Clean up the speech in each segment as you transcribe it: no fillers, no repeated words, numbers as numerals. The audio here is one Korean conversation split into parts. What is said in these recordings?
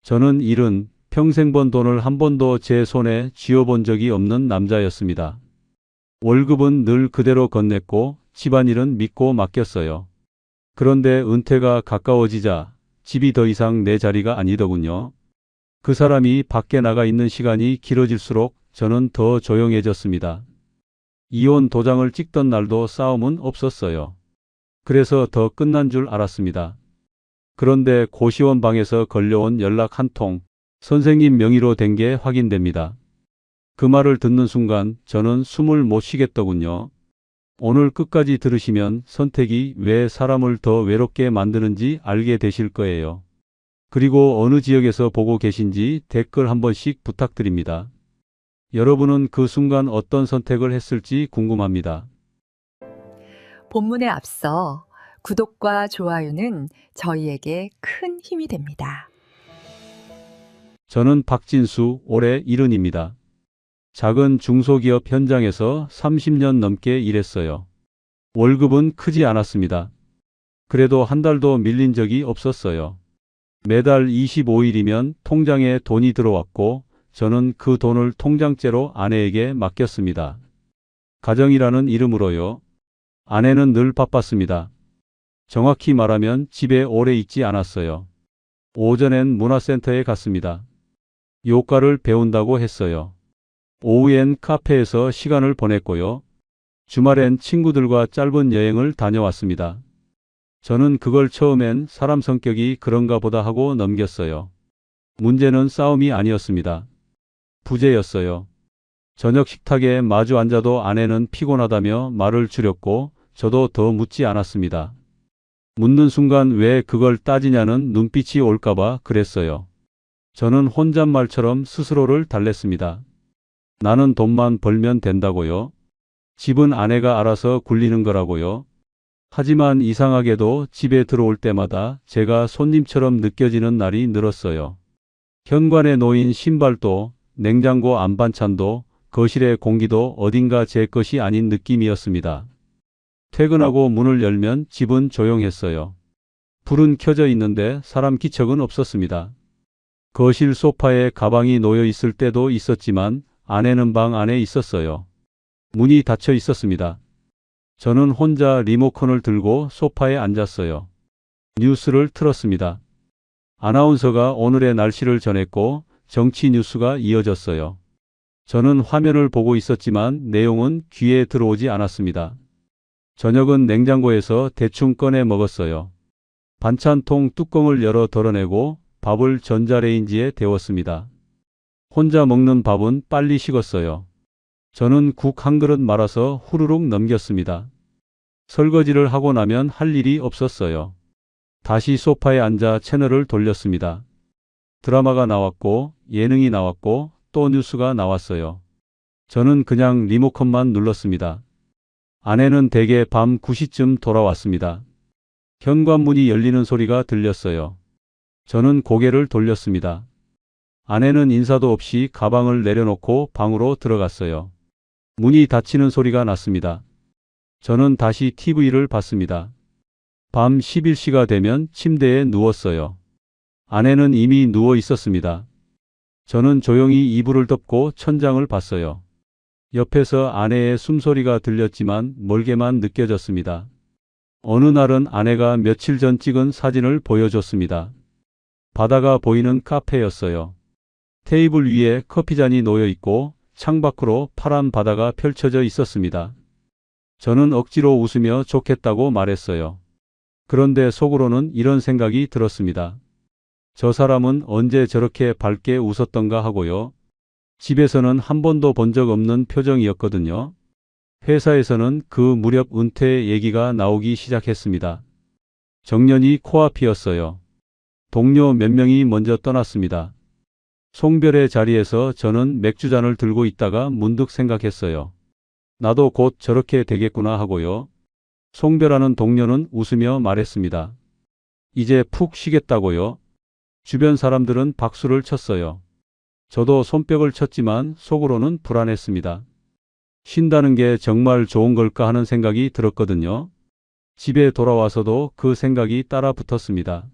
저는 일은 평생 번 돈을 한 번도 제 손에 쥐어본 적이 없는 남자였습니다. 월급은 늘 그대로 건넸고 집안일은 믿고 맡겼어요. 그런데 은퇴가 가까워지자 집이 더 이상 내 자리가 아니더군요. 그 사람이 밖에 나가 있는 시간이 길어질수록 저는 더 조용해졌습니다. 이혼 도장을 찍던 날도 싸움은 없었어요. 그래서 더 끝난 줄 알았습니다. 그런데 고시원 방에서 걸려온 연락 한 통, 선생님 명의로 된 게 확인됩니다. 그 말을 듣는 순간 저는 숨을 못 쉬겠더군요. 오늘 끝까지 들으시면 선택이 왜 사람을 더 외롭게 만드는지 알게 되실 거예요. 그리고 어느 지역에서 보고 계신지 댓글 한 번씩 부탁드립니다. 여러분은 그 순간 어떤 선택을 했을지 궁금합니다. 본문에 앞서 구독과 좋아요는 저희에게 큰 힘이 됩니다. 저는 박진수, 올해 70입니다. 작은 중소기업 현장에서 30년 넘게 일했어요. 월급은 크지 않았습니다. 그래도 한 달도 밀린 적이 없었어요. 매달 25일이면 통장에 돈이 들어왔고 저는 그 돈을 통장째로 아내에게 맡겼습니다. 가정이라는 이름으로요. 아내는 늘 바빴습니다. 정확히 말하면 집에 오래 있지 않았어요. 오전엔 문화센터에 갔습니다. 요가를 배운다고 했어요. 오후엔 카페에서 시간을 보냈고요. 주말엔 친구들과 짧은 여행을 다녀왔습니다. 저는 그걸 처음엔 사람 성격이 그런가 보다 하고 넘겼어요. 문제는 싸움이 아니었습니다. 부재였어요. 저녁 식탁에 마주 앉아도 아내는 피곤하다며 말을 줄였고 저도 더 묻지 않았습니다. 묻는 순간 왜 그걸 따지냐는 눈빛이 올까봐 그랬어요. 저는 혼잣말처럼 스스로를 달랬습니다. 나는 돈만 벌면 된다고요. 집은 아내가 알아서 굴리는 거라고요. 하지만 이상하게도 집에 들어올 때마다 제가 손님처럼 느껴지는 날이 늘었어요. 현관에 놓인 신발도, 냉장고 안반찬도, 거실의 공기도 어딘가 제 것이 아닌 느낌이었습니다. 퇴근하고 문을 열면 집은 조용했어요. 불은 켜져 있는데 사람 기척은 없었습니다. 거실 소파에 가방이 놓여 있을 때도 있었지만 아내는 방 안에 있었어요. 문이 닫혀 있었습니다. 저는 혼자 리모컨을 들고 소파에 앉았어요. 뉴스를 틀었습니다. 아나운서가 오늘의 날씨를 전했고 정치 뉴스가 이어졌어요. 저는 화면을 보고 있었지만 내용은 귀에 들어오지 않았습니다. 저녁은 냉장고에서 대충 꺼내 먹었어요. 반찬통 뚜껑을 열어 덜어내고 밥을 전자레인지에 데웠습니다. 혼자 먹는 밥은 빨리 식었어요. 저는 국 한 그릇 말아서 후루룩 넘겼습니다. 설거지를 하고 나면 할 일이 없었어요. 다시 소파에 앉아 채널을 돌렸습니다. 드라마가 나왔고 예능이 나왔고 또 뉴스가 나왔어요. 저는 그냥 리모컨만 눌렀습니다. 아내는 대개 밤 9시쯤 돌아왔습니다. 현관문이 열리는 소리가 들렸어요. 저는 고개를 돌렸습니다. 아내는 인사도 없이 가방을 내려놓고 방으로 들어갔어요. 문이 닫히는 소리가 났습니다. 저는 다시 TV를 봤습니다. 밤 11시가 되면 침대에 누웠어요. 아내는 이미 누워 있었습니다. 저는 조용히 이불을 덮고 천장을 봤어요. 옆에서 아내의 숨소리가 들렸지만 멀게만 느껴졌습니다. 어느 날은 아내가 며칠 전 찍은 사진을 보여줬습니다. 바다가 보이는 카페였어요. 테이블 위에 커피잔이 놓여 있고 창밖으로 파란 바다가 펼쳐져 있었습니다. 저는 억지로 웃으며 좋겠다고 말했어요. 그런데 속으로는 이런 생각이 들었습니다. 저 사람은 언제 저렇게 밝게 웃었던가 하고요. 집에서는 한 번도 본 적 없는 표정이었거든요. 회사에서는 그 무렵 은퇴 얘기가 나오기 시작했습니다. 정년이 코앞이었어요. 동료 몇 명이 먼저 떠났습니다. 송별의 자리에서 저는 맥주잔을 들고 있다가 문득 생각했어요. 나도 곧 저렇게 되겠구나 하고요. 송별하는 동료는 웃으며 말했습니다. 이제 푹 쉬겠다고요. 주변 사람들은 박수를 쳤어요. 저도 손뼉을 쳤지만 속으로는 불안했습니다. 쉰다는 게 정말 좋은 걸까 하는 생각이 들었거든요. 집에 돌아와서도 그 생각이 따라 붙었습니다.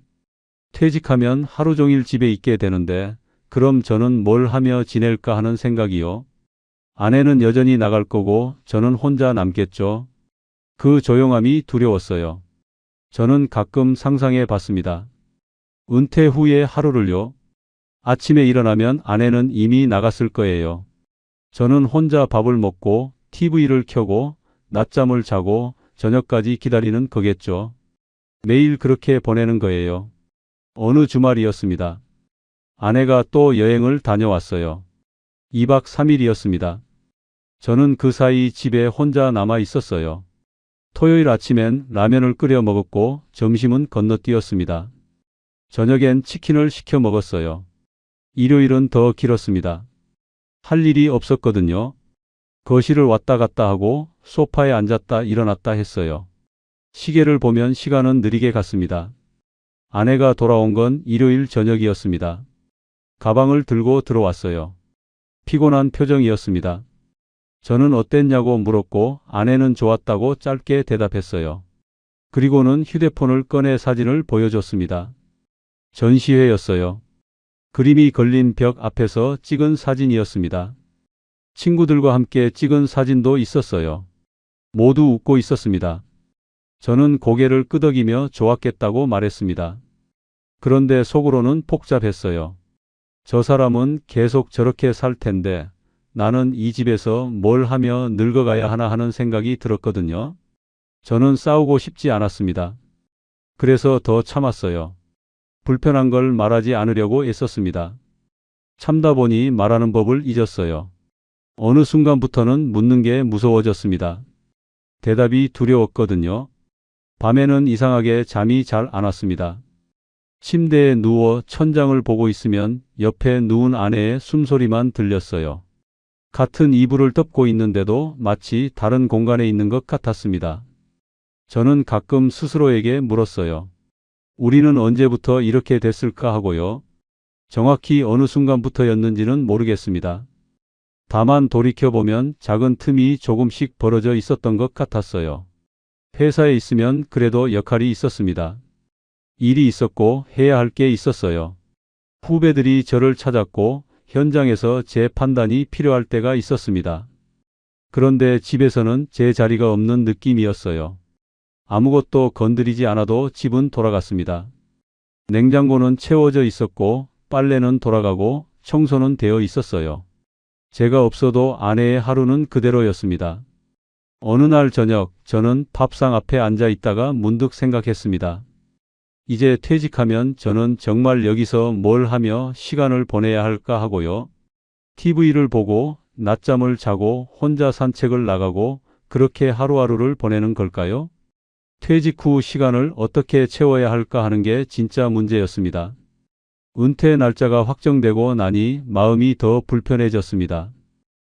퇴직하면 하루 종일 집에 있게 되는데 그럼 저는 뭘 하며 지낼까 하는 생각이요. 아내는 여전히 나갈 거고 저는 혼자 남겠죠. 그 조용함이 두려웠어요. 저는 가끔 상상해 봤습니다. 은퇴 후의 하루를요. 아침에 일어나면 아내는 이미 나갔을 거예요. 저는 혼자 밥을 먹고 TV를 켜고 낮잠을 자고 저녁까지 기다리는 거겠죠. 매일 그렇게 보내는 거예요. 어느 주말이었습니다. 아내가 또 여행을 다녀왔어요. 2박 3일이었습니다. 저는 그 사이 집에 혼자 남아 있었어요. 토요일 아침엔 라면을 끓여 먹었고 점심은 건너뛰었습니다. 저녁엔 치킨을 시켜 먹었어요. 일요일은 더 길었습니다. 할 일이 없었거든요. 거실을 왔다 갔다 하고 소파에 앉았다 일어났다 했어요. 시계를 보면 시간은 느리게 갔습니다. 아내가 돌아온 건 일요일 저녁이었습니다. 가방을 들고 들어왔어요. 피곤한 표정이었습니다. 저는 어땠냐고 물었고 아내는 좋았다고 짧게 대답했어요. 그리고는 휴대폰을 꺼내 사진을 보여줬습니다. 전시회였어요. 그림이 걸린 벽 앞에서 찍은 사진이었습니다. 친구들과 함께 찍은 사진도 있었어요. 모두 웃고 있었습니다. 저는 고개를 끄덕이며 좋았겠다고 말했습니다. 그런데 속으로는 복잡했어요. 저 사람은 계속 저렇게 살 텐데 나는 이 집에서 뭘 하며 늙어가야 하나 하는 생각이 들었거든요. 저는 싸우고 싶지 않았습니다. 그래서 더 참았어요. 불편한 걸 말하지 않으려고 애썼습니다. 참다 보니 말하는 법을 잊었어요. 어느 순간부터는 묻는 게 무서워졌습니다. 대답이 두려웠거든요. 밤에는 이상하게 잠이 잘 안 왔습니다. 침대에 누워 천장을 보고 있으면 옆에 누운 아내의 숨소리만 들렸어요. 같은 이불을 덮고 있는데도 마치 다른 공간에 있는 것 같았습니다. 저는 가끔 스스로에게 물었어요. 우리는 언제부터 이렇게 됐을까 하고요. 정확히 어느 순간부터였는지는 모르겠습니다. 다만 돌이켜보면 작은 틈이 조금씩 벌어져 있었던 것 같았어요. 회사에 있으면 그래도 역할이 있었습니다. 일이 있었고 해야 할 게 있었어요. 후배들이 저를 찾았고 현장에서 제 판단이 필요할 때가 있었습니다. 그런데 집에서는 제 자리가 없는 느낌이었어요. 아무것도 건드리지 않아도 집은 돌아갔습니다. 냉장고는 채워져 있었고 빨래는 돌아가고 청소는 되어 있었어요. 제가 없어도 아내의 하루는 그대로였습니다. 어느 날 저녁 저는 밥상 앞에 앉아 있다가 문득 생각했습니다. 이제 퇴직하면 저는 정말 여기서 뭘 하며 시간을 보내야 할까 하고요. TV를 보고 낮잠을 자고 혼자 산책을 나가고 그렇게 하루하루를 보내는 걸까요? 퇴직 후 시간을 어떻게 채워야 할까 하는 게 진짜 문제였습니다. 은퇴 날짜가 확정되고 나니 마음이 더 불편해졌습니다.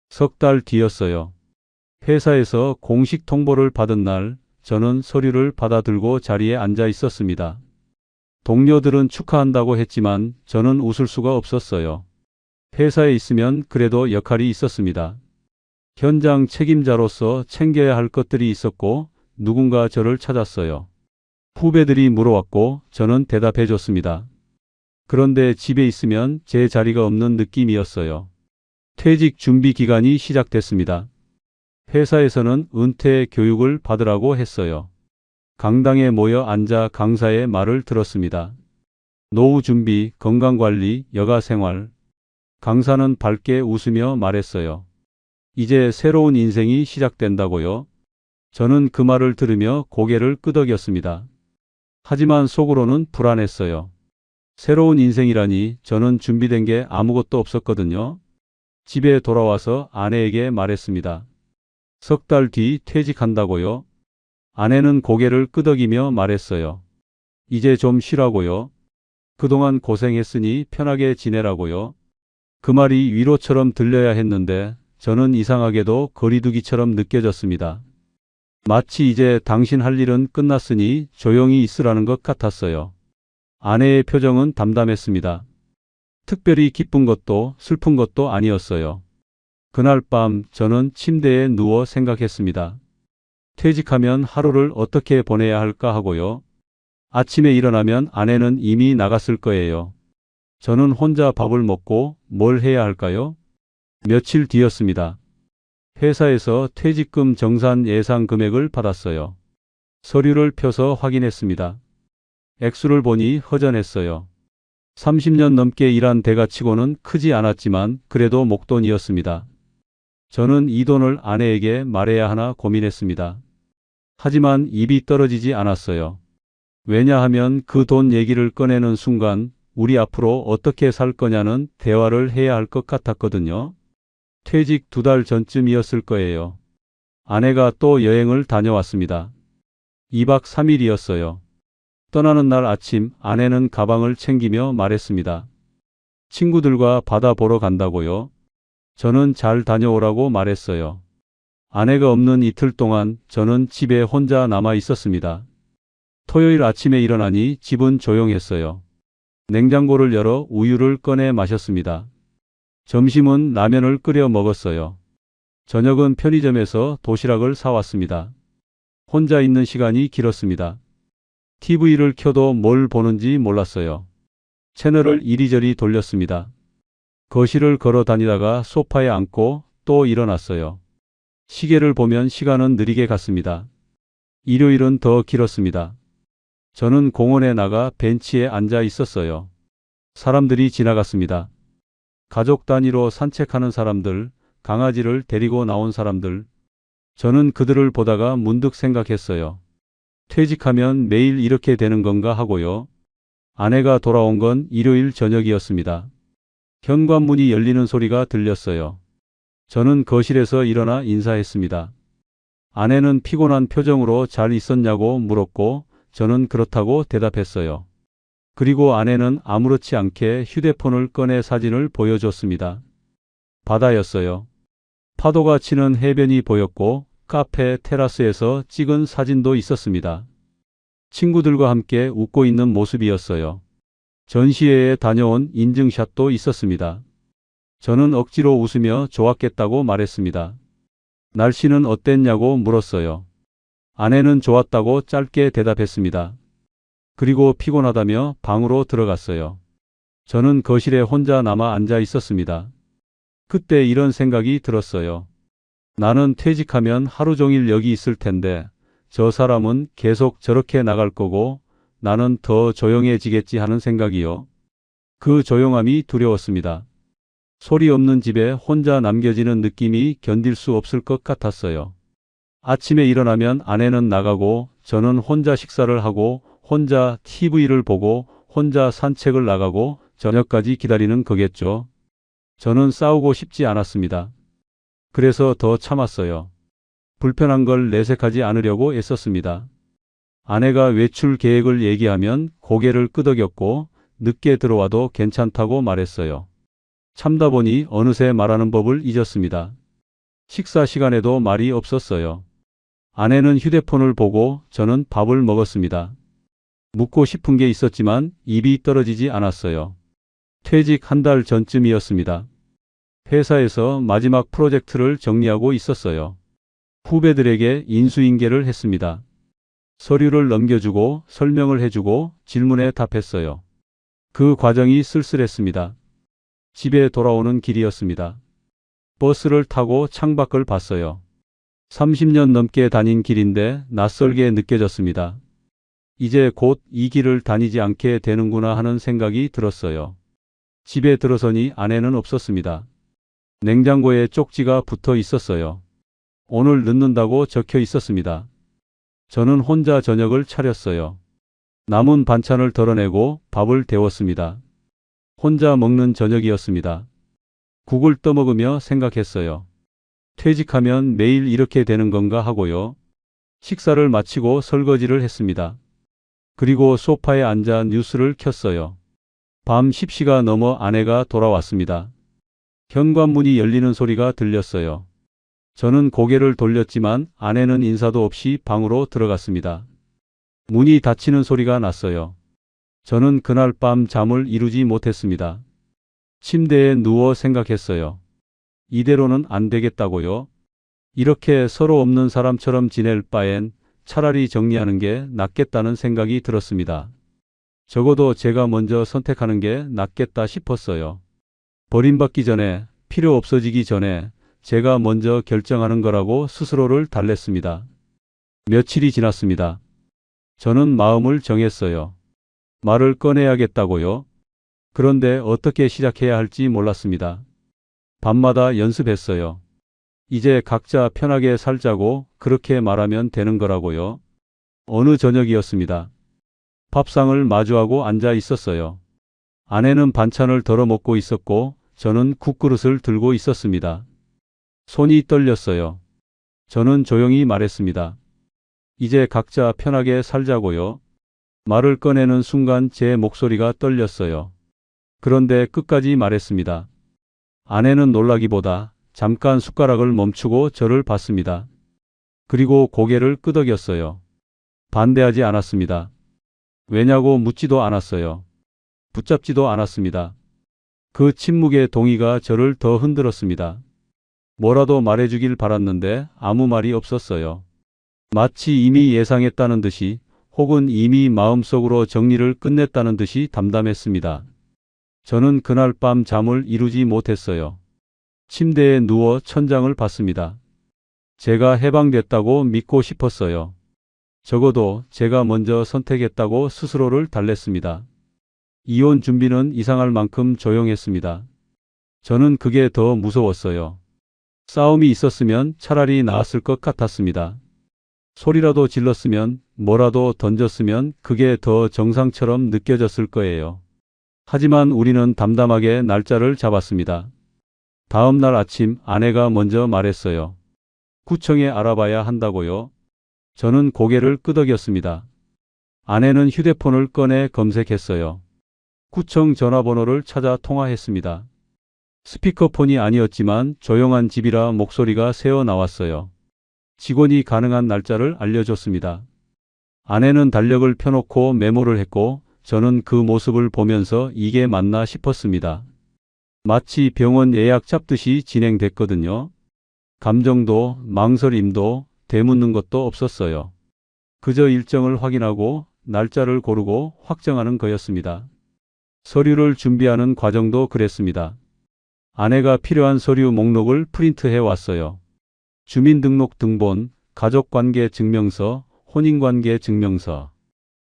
석 달 뒤였어요. 회사에서 공식 통보를 받은 날 저는 서류를 받아 들고 자리에 앉아 있었습니다. 동료들은 축하한다고 했지만 저는 웃을 수가 없었어요. 회사에 있으면 그래도 역할이 있었습니다. 현장 책임자로서 챙겨야 할 것들이 있었고 누군가 저를 찾았어요. 후배들이 물어왔고 저는 대답해 줬습니다. 그런데 집에 있으면 제 자리가 없는 느낌이었어요. 퇴직 준비 기간이 시작됐습니다. 회사에서는 은퇴 교육을 받으라고 했어요. 강당에 모여 앉아 강사의 말을 들었습니다. 노후 준비, 건강관리, 여가생활. 강사는 밝게 웃으며 말했어요. 이제 새로운 인생이 시작된다고요? 저는 그 말을 들으며 고개를 끄덕였습니다. 하지만 속으로는 불안했어요. 새로운 인생이라니 저는 준비된 게 아무것도 없었거든요. 집에 돌아와서 아내에게 말했습니다. 석 달 뒤 퇴직한다고요? 아내는 고개를 끄덕이며 말했어요. 이제 좀 쉬라고요. 그동안 고생했으니 편하게 지내라고요. 그 말이 위로처럼 들려야 했는데 저는 이상하게도 거리두기처럼 느껴졌습니다. 마치 이제 당신 할 일은 끝났으니 조용히 있으라는 것 같았어요. 아내의 표정은 담담했습니다. 특별히 기쁜 것도 슬픈 것도 아니었어요. 그날 밤 저는 침대에 누워 생각했습니다. 퇴직하면 하루를 어떻게 보내야 할까 하고요. 아침에 일어나면 아내는 이미 나갔을 거예요. 저는 혼자 밥을 먹고 뭘 해야 할까요? 며칠 뒤였습니다. 회사에서 퇴직금 정산 예상 금액을 받았어요. 서류를 펴서 확인했습니다. 액수를 보니 허전했어요. 30년 넘게 일한 대가치고는 크지 않았지만 그래도 목돈이었습니다. 저는 이 돈을 아내에게 말해야 하나 고민했습니다. 하지만 입이 떨어지지 않았어요. 왜냐하면 그 돈 얘기를 꺼내는 순간 우리 앞으로 어떻게 살 거냐는 대화를 해야 할 것 같았거든요. 퇴직 2달 전쯤이었을 거예요. 아내가 또 여행을 다녀왔습니다. 2박 3일이었어요. 떠나는 날 아침 아내는 가방을 챙기며 말했습니다. 친구들과 바다 보러 간다고요? 저는 잘 다녀오라고 말했어요. 아내가 없는 이틀 동안 저는 집에 혼자 남아 있었습니다. 토요일 아침에 일어나니 집은 조용했어요. 냉장고를 열어 우유를 꺼내 마셨습니다. 점심은 라면을 끓여 먹었어요. 저녁은 편의점에서 도시락을 사왔습니다. 혼자 있는 시간이 길었습니다. TV를 켜도 뭘 보는지 몰랐어요. 채널을 이리저리 돌렸습니다. 거실을 걸어 다니다가 소파에 앉고 또 일어났어요. 시계를 보면 시간은 느리게 갔습니다. 일요일은 더 길었습니다. 저는 공원에 나가 벤치에 앉아 있었어요. 사람들이 지나갔습니다. 가족 단위로 산책하는 사람들, 강아지를 데리고 나온 사람들. 저는 그들을 보다가 문득 생각했어요. 퇴직하면 매일 이렇게 되는 건가 하고요. 아내가 돌아온 건 일요일 저녁이었습니다. 현관문이 열리는 소리가 들렸어요. 저는 거실에서 일어나 인사했습니다. 아내는 피곤한 표정으로 잘 있었냐고 물었고 저는 그렇다고 대답했어요. 그리고 아내는 아무렇지 않게 휴대폰을 꺼내 사진을 보여줬습니다. 바다였어요. 파도가 치는 해변이 보였고 카페 테라스에서 찍은 사진도 있었습니다. 친구들과 함께 웃고 있는 모습이었어요. 전시회에 다녀온 인증샷도 있었습니다. 저는 억지로 웃으며 좋았겠다고 말했습니다. 날씨는 어땠냐고 물었어요. 아내는 좋았다고 짧게 대답했습니다. 그리고 피곤하다며 방으로 들어갔어요. 저는 거실에 혼자 남아 앉아 있었습니다. 그때 이런 생각이 들었어요. 나는 퇴직하면 하루 종일 여기 있을 텐데 저 사람은 계속 저렇게 나갈 거고 나는 더 조용해지겠지 하는 생각이요. 그 조용함이 두려웠습니다. 소리 없는 집에 혼자 남겨지는 느낌이 견딜 수 없을 것 같았어요. 아침에 일어나면 아내는 나가고 저는 혼자 식사를 하고 혼자 TV를 보고 혼자 산책을 나가고 저녁까지 기다리는 거겠죠. 저는 싸우고 싶지 않았습니다. 그래서 더 참았어요. 불편한 걸 내색하지 않으려고 애썼습니다. 아내가 외출 계획을 얘기하면 고개를 끄덕였고 늦게 들어와도 괜찮다고 말했어요. 참다 보니 어느새 말하는 법을 잊었습니다. 식사 시간에도 말이 없었어요. 아내는 휴대폰을 보고 저는 밥을 먹었습니다. 묻고 싶은 게 있었지만 입이 떨어지지 않았어요. 퇴직 1달 전쯤이었습니다. 회사에서 마지막 프로젝트를 정리하고 있었어요. 후배들에게 인수인계를 했습니다. 서류를 넘겨주고 설명을 해주고 질문에 답했어요. 그 과정이 쓸쓸했습니다. 집에 돌아오는 길이었습니다. 버스를 타고 창밖을 봤어요. 30년 넘게 다닌 길인데 낯설게 느껴졌습니다. 이제 곧 이 길을 다니지 않게 되는구나 하는 생각이 들었어요. 집에 들어서니 아내는 없었습니다. 냉장고에 쪽지가 붙어 있었어요. 오늘 늦는다고 적혀 있었습니다. 저는 혼자 저녁을 차렸어요. 남은 반찬을 덜어내고 밥을 데웠습니다. 혼자 먹는 저녁이었습니다. 국을 떠먹으며 생각했어요. 퇴직하면 매일 이렇게 되는 건가 하고요. 식사를 마치고 설거지를 했습니다. 그리고 소파에 앉아 뉴스를 켰어요. 밤 10시가 넘어 아내가 돌아왔습니다. 현관문이 열리는 소리가 들렸어요. 저는 고개를 돌렸지만 아내는 인사도 없이 방으로 들어갔습니다. 문이 닫히는 소리가 났어요. 저는 그날 밤 잠을 이루지 못했습니다. 침대에 누워 생각했어요. 이대로는 안 되겠다고요. 이렇게 서로 없는 사람처럼 지낼 바엔 차라리 정리하는 게 낫겠다는 생각이 들었습니다. 적어도 제가 먼저 선택하는 게 낫겠다 싶었어요. 버림받기 전에, 필요 없어지기 전에 제가 먼저 결정하는 거라고 스스로를 달랬습니다. 며칠이 지났습니다. 저는 마음을 정했어요. 말을 꺼내야겠다고요. 그런데 어떻게 시작해야 할지 몰랐습니다. 밤마다 연습했어요. 이제 각자 편하게 살자고 그렇게 말하면 되는 거라고요. 어느 저녁이었습니다. 밥상을 마주하고 앉아 있었어요. 아내는 반찬을 덜어 먹고 있었고 저는 국그릇을 들고 있었습니다. 손이 떨렸어요. 저는 조용히 말했습니다. 이제 각자 편하게 살자고요. 말을 꺼내는 순간 제 목소리가 떨렸어요. 그런데 끝까지 말했습니다. 아내는 놀라기보다 잠깐 숟가락을 멈추고 저를 봤습니다. 그리고 고개를 끄덕였어요. 반대하지 않았습니다. 왜냐고 묻지도 않았어요. 붙잡지도 않았습니다. 그 침묵의 동의가 저를 더 흔들었습니다. 뭐라도 말해주길 바랐는데 아무 말이 없었어요. 마치 이미 예상했다는 듯이 혹은 이미 마음속으로 정리를 끝냈다는 듯이 담담했습니다. 저는 그날 밤 잠을 이루지 못했어요. 침대에 누워 천장을 봤습니다. 제가 해방됐다고 믿고 싶었어요. 적어도 제가 먼저 선택했다고 스스로를 달랬습니다. 이혼 준비는 이상할 만큼 조용했습니다. 저는 그게 더 무서웠어요. 싸움이 있었으면 차라리 나았을 것 같았습니다. 소리라도 질렀으면, 뭐라도 던졌으면 그게 더 정상처럼 느껴졌을 거예요. 하지만 우리는 담담하게 날짜를 잡았습니다. 다음 날 아침 아내가 먼저 말했어요. 구청에 알아봐야 한다고요? 저는 고개를 끄덕였습니다. 아내는 휴대폰을 꺼내 검색했어요. 구청 전화번호를 찾아 통화했습니다. 스피커폰이 아니었지만 조용한 집이라 목소리가 새어 나왔어요. 직원이 가능한 날짜를 알려줬습니다. 아내는 달력을 펴놓고 메모를 했고 저는 그 모습을 보면서 이게 맞나 싶었습니다. 마치 병원 예약 잡듯이 진행됐거든요. 감정도 망설임도 되묻는 것도 없었어요. 그저 일정을 확인하고 날짜를 고르고 확정하는 거였습니다. 서류를 준비하는 과정도 그랬습니다. 아내가 필요한 서류 목록을 프린트해 왔어요. 주민등록 등본, 가족관계 증명서, 혼인관계 증명서.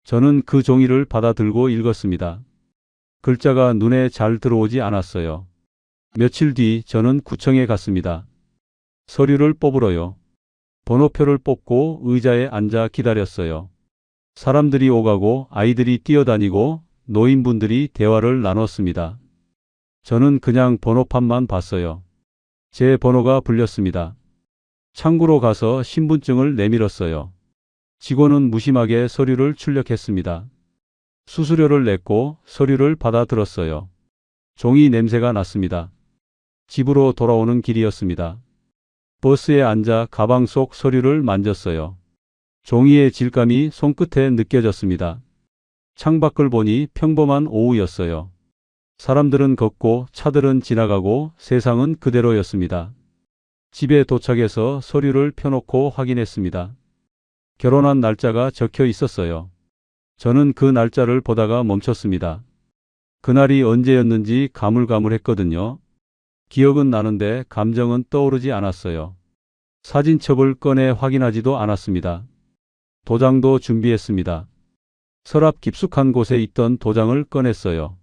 저는 그 종이를 받아 들고 읽었습니다. 글자가 눈에 잘 들어오지 않았어요. 며칠 뒤 저는 구청에 갔습니다. 서류를 뽑으러요. 번호표를 뽑고 의자에 앉아 기다렸어요. 사람들이 오가고 아이들이 뛰어다니고 노인분들이 대화를 나눴습니다. 저는 그냥 번호판만 봤어요. 제 번호가 불렸습니다. 창구로 가서 신분증을 내밀었어요. 직원은 무심하게 서류를 출력했습니다. 수수료를 냈고 서류를 받아들었어요. 종이 냄새가 났습니다. 집으로 돌아오는 길이었습니다. 버스에 앉아 가방 속 서류를 만졌어요. 종이의 질감이 손끝에 느껴졌습니다. 창밖을 보니 평범한 오후였어요. 사람들은 걷고 차들은 지나가고 세상은 그대로였습니다. 집에 도착해서 서류를 펴놓고 확인했습니다. 결혼한 날짜가 적혀 있었어요. 저는 그 날짜를 보다가 멈췄습니다. 그날이 언제였는지 가물가물했거든요. 기억은 나는데 감정은 떠오르지 않았어요. 사진첩을 꺼내 확인하지도 않았습니다. 도장도 준비했습니다. 서랍 깊숙한 곳에 있던 도장을 꺼냈어요.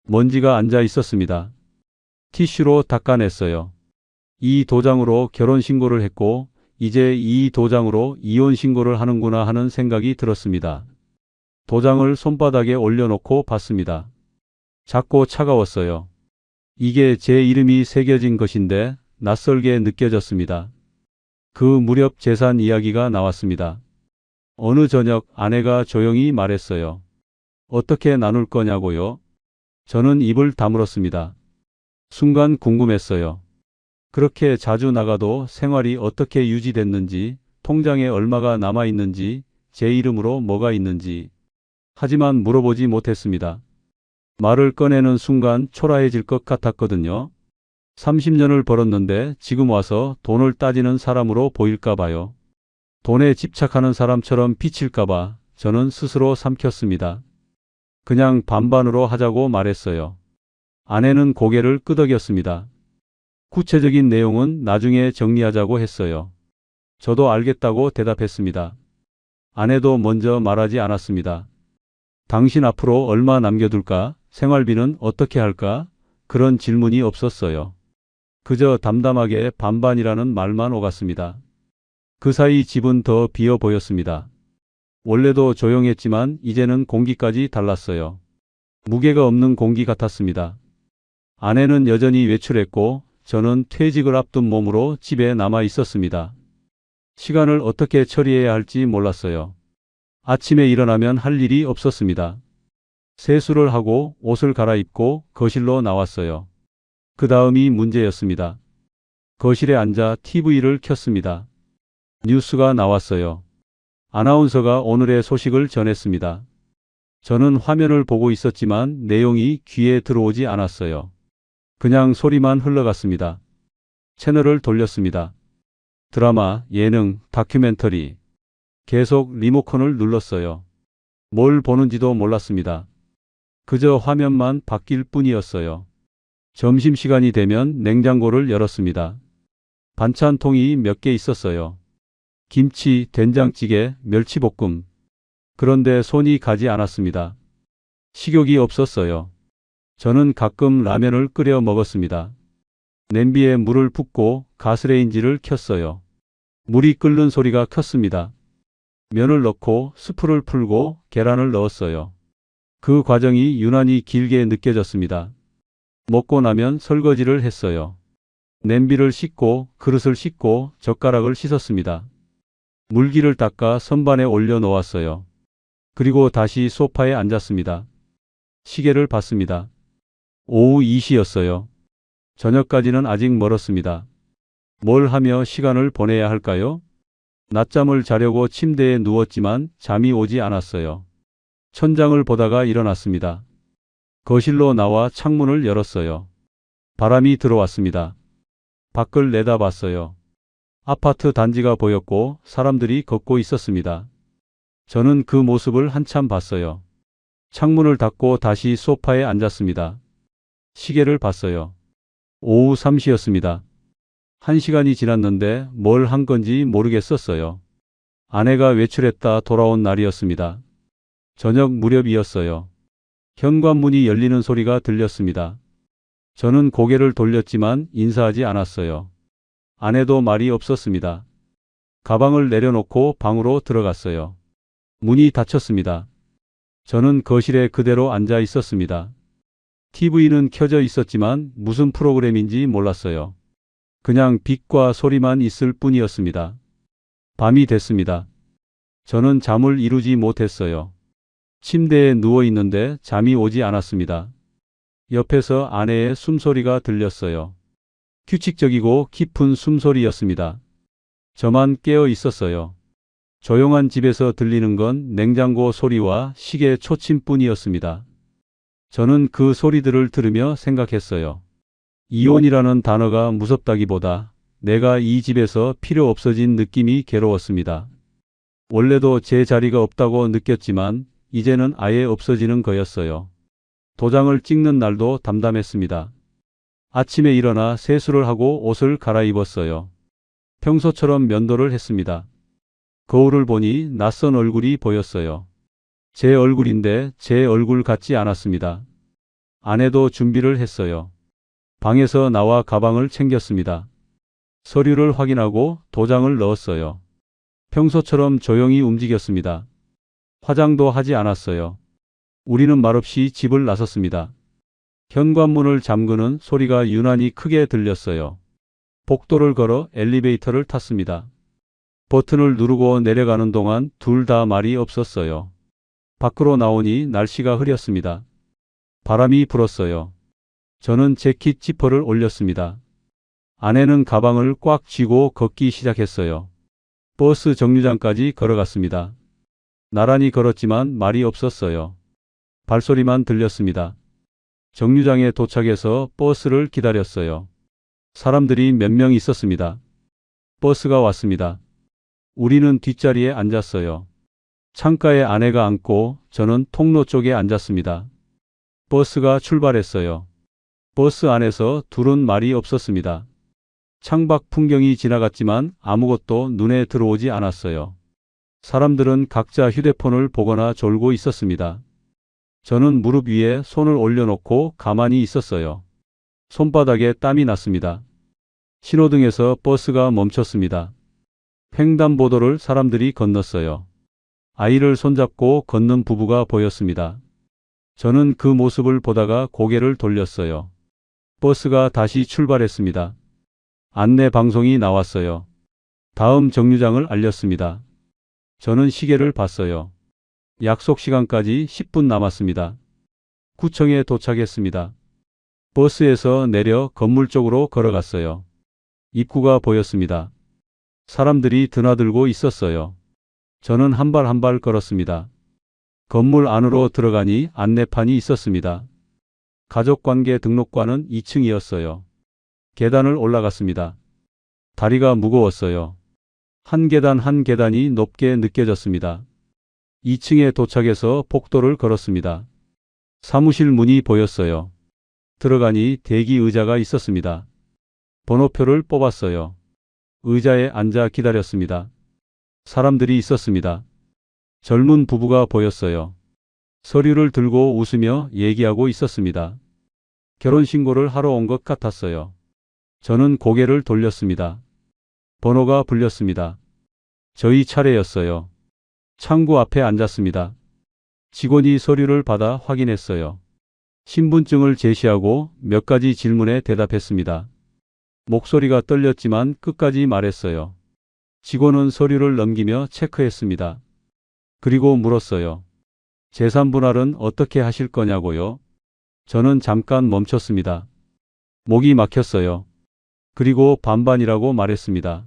먼지가 앉아 있었습니다. 티슈로 닦아냈어요. 이 도장으로 결혼신고를 했고 이제 이 도장으로 이혼신고를 하는구나 하는 생각이 들었습니다. 도장을 손바닥에 올려놓고 봤습니다. 작고 차가웠어요. 이게 제 이름이 새겨진 것인데 낯설게 느껴졌습니다. 그 무렵 재산 이야기가 나왔습니다. 어느 저녁 아내가 조용히 말했어요. 어떻게 나눌 거냐고요? 저는 입을 다물었습니다. 순간 궁금했어요. 그렇게 자주 나가도 생활이 어떻게 유지됐는지, 통장에 얼마가 남아있는지, 제 이름으로 뭐가 있는지. 하지만 물어보지 못했습니다. 말을 꺼내는 순간 초라해질 것 같았거든요. 30년을 벌었는데 지금 와서 돈을 따지는 사람으로 보일까 봐요. 돈에 집착하는 사람처럼 비칠까봐 저는 스스로 삼켰습니다. 그냥 반반으로 하자고 말했어요. 아내는 고개를 끄덕였습니다. 구체적인 내용은 나중에 정리하자고 했어요. 저도 알겠다고 대답했습니다. 아내도 먼저 말하지 않았습니다. 당신 앞으로 얼마 남겨둘까? 생활비는 어떻게 할까? 그런 질문이 없었어요. 그저 담담하게 반반이라는 말만 오갔습니다. 그 사이 집은 더 비어 보였습니다. 원래도 조용했지만 이제는 공기까지 달랐어요. 무게가 없는 공기 같았습니다. 아내는 여전히 외출했고 저는 퇴직을 앞둔 몸으로 집에 남아 있었습니다. 시간을 어떻게 처리해야 할지 몰랐어요. 아침에 일어나면 할 일이 없었습니다. 세수를 하고 옷을 갈아입고 거실로 나왔어요. 그 다음이 문제였습니다. 거실에 앉아 TV를 켰습니다. 뉴스가 나왔어요. 아나운서가 오늘의 소식을 전했습니다. 저는 화면을 보고 있었지만 내용이 귀에 들어오지 않았어요. 그냥 소리만 흘러갔습니다. 채널을 돌렸습니다. 드라마, 예능, 다큐멘터리. 계속 리모컨을 눌렀어요. 뭘 보는지도 몰랐습니다. 그저 화면만 바뀔 뿐이었어요. 점심시간이 되면 냉장고를 열었습니다. 반찬통이 몇 개 있었어요. 김치, 된장찌개, 멸치볶음. 그런데 손이 가지 않았습니다. 식욕이 없었어요. 저는 가끔 라면을 끓여 먹었습니다. 냄비에 물을 붓고 가스레인지를 켰어요. 물이 끓는 소리가 컸습니다. 면을 넣고 스프를 풀고 계란을 넣었어요. 그 과정이 유난히 길게 느껴졌습니다. 먹고 나면 설거지를 했어요. 냄비를 씻고 그릇을 씻고 젓가락을 씻었습니다. 물기를 닦아 선반에 올려 놓았어요. 그리고 다시 소파에 앉았습니다. 시계를 봤습니다. 오후 2시였어요. 저녁까지는 아직 멀었습니다. 뭘 하며 시간을 보내야 할까요? 낮잠을 자려고 침대에 누웠지만 잠이 오지 않았어요. 천장을 보다가 일어났습니다. 거실로 나와 창문을 열었어요. 바람이 들어왔습니다. 밖을 내다봤어요. 아파트 단지가 보였고 사람들이 걷고 있었습니다. 저는 그 모습을 한참 봤어요. 창문을 닫고 다시 소파에 앉았습니다. 시계를 봤어요. 오후 3시였습니다. 1시간이 지났는데 뭘 한 건지 모르겠었어요. 아내가 외출했다 돌아온 날이었습니다. 저녁 무렵이었어요. 현관문이 열리는 소리가 들렸습니다. 저는 고개를 돌렸지만 인사하지 않았어요. 아내도 말이 없었습니다. 가방을 내려놓고 방으로 들어갔어요. 문이 닫혔습니다. 저는 거실에 그대로 앉아 있었습니다. TV는 켜져 있었지만 무슨 프로그램인지 몰랐어요. 그냥 빛과 소리만 있을 뿐이었습니다. 밤이 됐습니다. 저는 잠을 이루지 못했어요. 침대에 누워 있는데 잠이 오지 않았습니다. 옆에서 아내의 숨소리가 들렸어요. 규칙적이고 깊은 숨소리였습니다. 저만 깨어 있었어요. 조용한 집에서 들리는 건 냉장고 소리와 시계 초침뿐이었습니다. 저는 그 소리들을 들으며 생각했어요. 이혼이라는 단어가 무섭다기보다 내가 이 집에서 필요 없어진 느낌이 괴로웠습니다. 원래도 제 자리가 없다고 느꼈지만 이제는 아예 없어지는 거였어요. 도장을 찍는 날도 담담했습니다. 아침에 일어나 세수를 하고 옷을 갈아입었어요. 평소처럼 면도를 했습니다. 거울을 보니 낯선 얼굴이 보였어요. 제 얼굴인데 제 얼굴 같지 않았습니다. 아내도 준비를 했어요. 방에서 나와 가방을 챙겼습니다. 서류를 확인하고 도장을 넣었어요. 평소처럼 조용히 움직였습니다. 화장도 하지 않았어요. 우리는 말없이 집을 나섰습니다. 현관문을 잠그는 소리가 유난히 크게 들렸어요. 복도를 걸어 엘리베이터를 탔습니다. 버튼을 누르고 내려가는 동안 둘 다 말이 없었어요. 밖으로 나오니 날씨가 흐렸습니다. 바람이 불었어요. 저는 재킷 지퍼를 올렸습니다. 아내는 가방을 꽉 쥐고 걷기 시작했어요. 버스 정류장까지 걸어갔습니다. 나란히 걸었지만 말이 없었어요. 발소리만 들렸습니다. 정류장에 도착해서 버스를 기다렸어요. 사람들이 몇 명 있었습니다. 버스가 왔습니다. 우리는 뒷자리에 앉았어요. 창가에 아내가 앉고 저는 통로 쪽에 앉았습니다. 버스가 출발했어요. 버스 안에서 둘은 말이 없었습니다. 창밖 풍경이 지나갔지만 아무것도 눈에 들어오지 않았어요. 사람들은 각자 휴대폰을 보거나 졸고 있었습니다. 저는 무릎 위에 손을 올려놓고 가만히 있었어요. 손바닥에 땀이 났습니다. 신호등에서 버스가 멈췄습니다. 횡단보도를 사람들이 건넜어요. 아이를 손잡고 걷는 부부가 보였습니다. 저는 그 모습을 보다가 고개를 돌렸어요. 버스가 다시 출발했습니다. 안내 방송이 나왔어요. 다음 정류장을 알렸습니다. 저는 시계를 봤어요. 약속 시간까지 10분 남았습니다. 구청에 도착했습니다. 버스에서 내려 건물 쪽으로 걸어갔어요. 입구가 보였습니다. 사람들이 드나들고 있었어요. 저는 한 발 한 발 걸었습니다. 건물 안으로 들어가니 안내판이 있었습니다. 가족관계 등록관은 2층이었어요. 계단을 올라갔습니다. 다리가 무거웠어요. 한 계단 한 계단이 높게 느껴졌습니다. 2층에 도착해서 복도를 걸었습니다. 사무실 문이 보였어요. 들어가니 대기 의자가 있었습니다. 번호표를 뽑았어요. 의자에 앉아 기다렸습니다. 사람들이 있었습니다. 젊은 부부가 보였어요. 서류를 들고 웃으며 얘기하고 있었습니다. 결혼신고를 하러 온 것 같았어요. 저는 고개를 돌렸습니다. 번호가 불렸습니다. 저희 차례였어요. 창구 앞에 앉았습니다. 직원이 서류를 받아 확인했어요. 신분증을 제시하고 몇 가지 질문에 대답했습니다. 목소리가 떨렸지만 끝까지 말했어요. 직원은 서류를 넘기며 체크했습니다. 그리고 물었어요. 재산 분할은 어떻게 하실 거냐고요? 저는 잠깐 멈췄습니다. 목이 막혔어요. 그리고 반반이라고 말했습니다.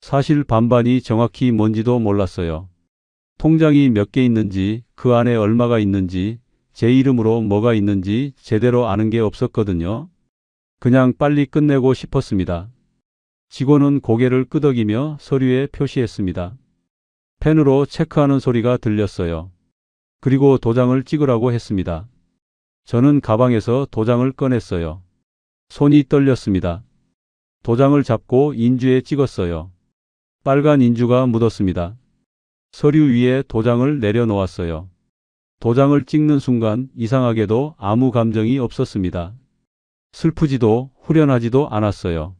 사실 반반이 정확히 뭔지도 몰랐어요. 통장이 몇 개 있는지, 그 안에 얼마가 있는지, 제 이름으로 뭐가 있는지 제대로 아는 게 없었거든요. 그냥 빨리 끝내고 싶었습니다. 직원은 고개를 끄덕이며 서류에 표시했습니다. 펜으로 체크하는 소리가 들렸어요. 그리고 도장을 찍으라고 했습니다. 저는 가방에서 도장을 꺼냈어요. 손이 떨렸습니다. 도장을 잡고 인주에 찍었어요. 빨간 인주가 묻었습니다. 서류 위에 도장을 내려놓았어요. 도장을 찍는 순간 이상하게도 아무 감정이 없었습니다. 슬프지도 후련하지도 않았어요.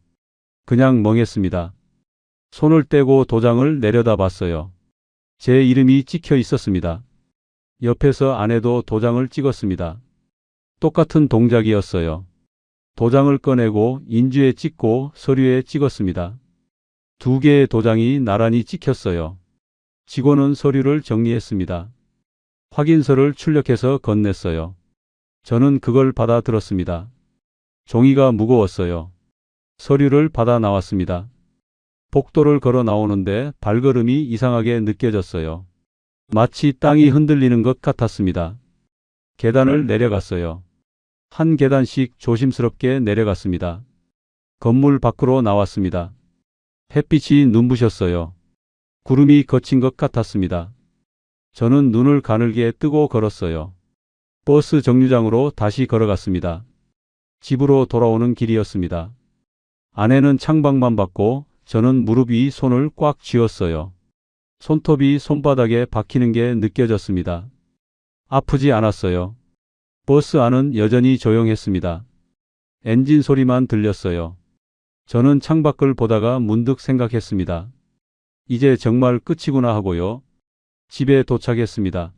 그냥 멍했습니다. 손을 떼고 도장을 내려다봤어요. 제 이름이 찍혀 있었습니다. 옆에서 아내도 도장을 찍었습니다. 똑같은 동작이었어요. 도장을 꺼내고 인주에 찍고 서류에 찍었습니다. 두 개의 도장이 나란히 찍혔어요. 직원은 서류를 정리했습니다. 확인서를 출력해서 건넸어요. 저는 그걸 받아들었습니다. 종이가 무거웠어요. 서류를 받아 나왔습니다. 복도를 걸어 나오는데 발걸음이 이상하게 느껴졌어요. 마치 땅이 흔들리는 것 같았습니다. 계단을 내려갔어요. 한 계단씩 조심스럽게 내려갔습니다. 건물 밖으로 나왔습니다. 햇빛이 눈부셨어요. 구름이 거친 것 같았습니다. 저는 눈을 가늘게 뜨고 걸었어요. 버스 정류장으로 다시 걸어갔습니다. 집으로 돌아오는 길이었습니다. 아내는 창밖만 봤고 저는 무릎 위 손을 꽉 쥐었어요. 손톱이 손바닥에 박히는 게 느껴졌습니다. 아프지 않았어요. 버스 안은 여전히 조용했습니다. 엔진 소리만 들렸어요. 저는 창밖을 보다가 문득 생각했습니다. 이제 정말 끝이구나 하고요. 집에 도착했습니다.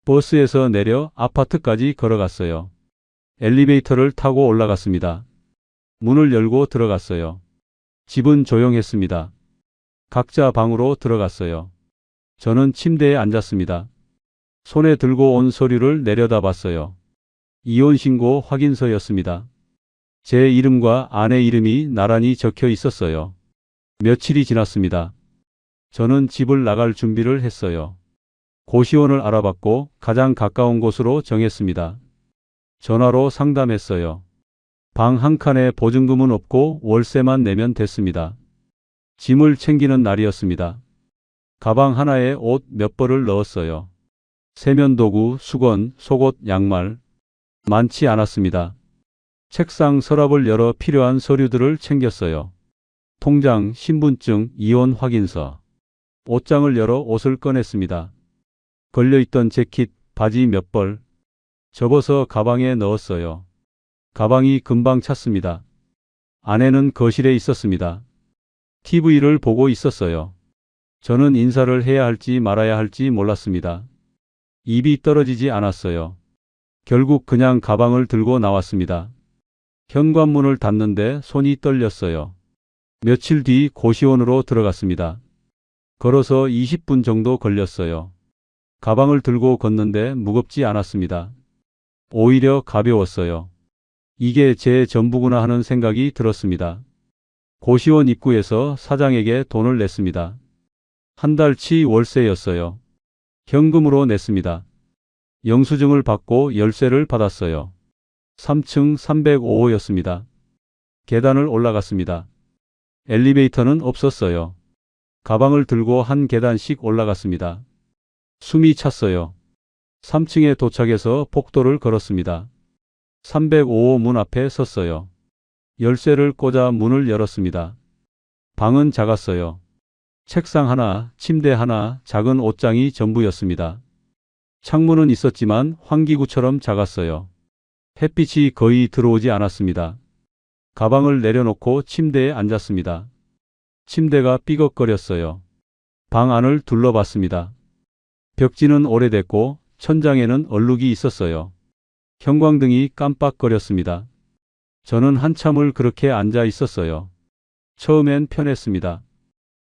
버스에서 내려 아파트까지 걸어갔어요. 엘리베이터를 타고 올라갔습니다. 문을 열고 들어갔어요. 집은 조용했습니다. 각자 방으로 들어갔어요. 저는 침대에 앉았습니다. 손에 들고 온 서류를 내려다봤어요. 이혼신고 확인서였습니다. 제 이름과 아내 이름이 나란히 적혀 있었어요. 며칠이 지났습니다. 저는 집을 나갈 준비를 했어요. 고시원을 알아봤고 가장 가까운 곳으로 정했습니다. 전화로 상담했어요. 방 한 칸에 보증금은 없고 월세만 내면 됐습니다. 짐을 챙기는 날이었습니다. 가방 하나에 옷 몇 벌을 넣었어요. 세면도구, 수건, 속옷, 양말. 많지 않았습니다. 책상 서랍을 열어 필요한 서류들을 챙겼어요. 통장, 신분증, 이혼 확인서. 옷장을 열어 옷을 꺼냈습니다. 걸려있던 재킷, 바지 몇 벌. 접어서 가방에 넣었어요. 가방이 금방 찼습니다. 아내는 거실에 있었습니다. TV를 보고 있었어요. 저는 인사를 해야 할지 말아야 할지 몰랐습니다. 입이 떨어지지 않았어요. 결국 그냥 가방을 들고 나왔습니다. 현관문을 닫는데 손이 떨렸어요. 며칠 뒤 고시원으로 들어갔습니다. 걸어서 20분 정도 걸렸어요. 가방을 들고 걷는데 무겁지 않았습니다. 오히려 가벼웠어요. 이게 제 전부구나 하는 생각이 들었습니다. 고시원 입구에서 사장에게 돈을 냈습니다. 한 달치 월세였어요. 현금으로 냈습니다. 영수증을 받고 열쇠를 받았어요. 3층 305호였습니다. 계단을 올라갔습니다. 엘리베이터는 없었어요. 가방을 들고 한 계단씩 올라갔습니다. 숨이 찼어요. 3층에 도착해서 복도를 걸었습니다. 305호 문 앞에 섰어요. 열쇠를 꽂아 문을 열었습니다. 방은 작았어요. 책상 하나, 침대 하나, 작은 옷장이 전부였습니다. 창문은 있었지만 환기구처럼 작았어요. 햇빛이 거의 들어오지 않았습니다. 가방을 내려놓고 침대에 앉았습니다. 침대가 삐걱거렸어요. 방 안을 둘러봤습니다. 벽지는 오래됐고 천장에는 얼룩이 있었어요. 형광등이 깜빡거렸습니다. 저는 한참을 그렇게 앉아 있었어요. 처음엔 편했습니다.